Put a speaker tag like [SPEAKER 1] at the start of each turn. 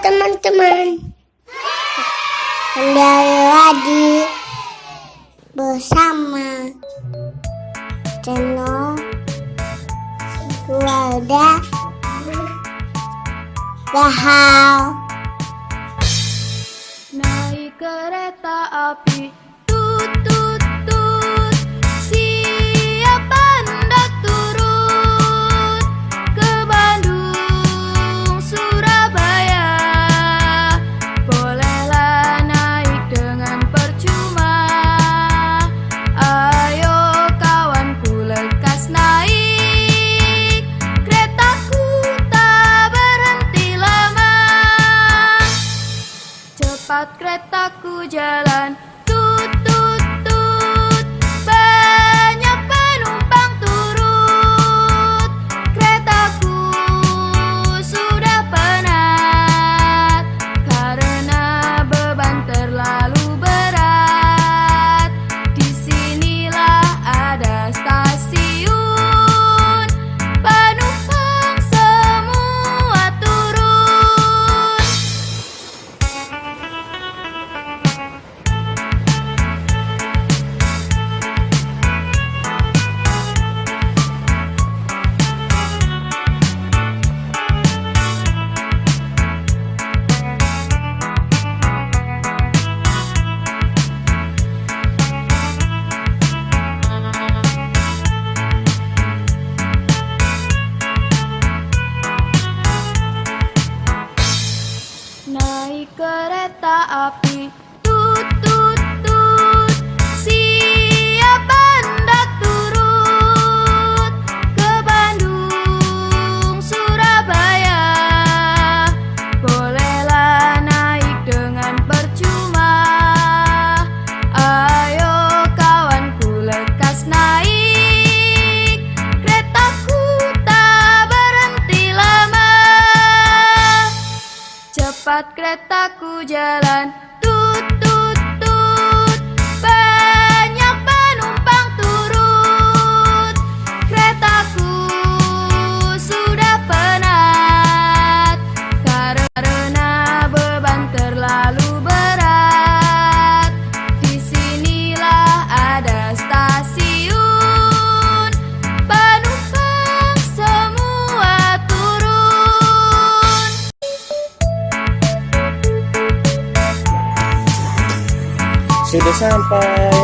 [SPEAKER 1] teman-teman, kembali lagi bersama channel keluarga Rahal.
[SPEAKER 2] Naik kereta api, tut tut tut, siapa hendak turun ke Bandung, Surabaya? Bolehlah naik dengan percuma. Ayo kawanku lekas naik, keretaku tak berhenti lama. Cepat keretaku jalan, tut tut tut, banyak penumpang turut. Keretaku sudah penat karena beban terlalu berat. Disinilah ada stasiun, penumpang semua turun. Naik kereta api, tut tut tut, siapa hendak turut ke Bandung, Surabaya? Bolehlah naik dengan percuma. Ayo kawanku lekas naik, keretaku tak berhenti lama. Cepat keretaku jalan, tut tut tut, banyak penumpang turut. Keretaku sudah penat karena beban terlalu berat. Disinilah ada stasiun, penumpang semua turun.
[SPEAKER 3] Sudah sampai.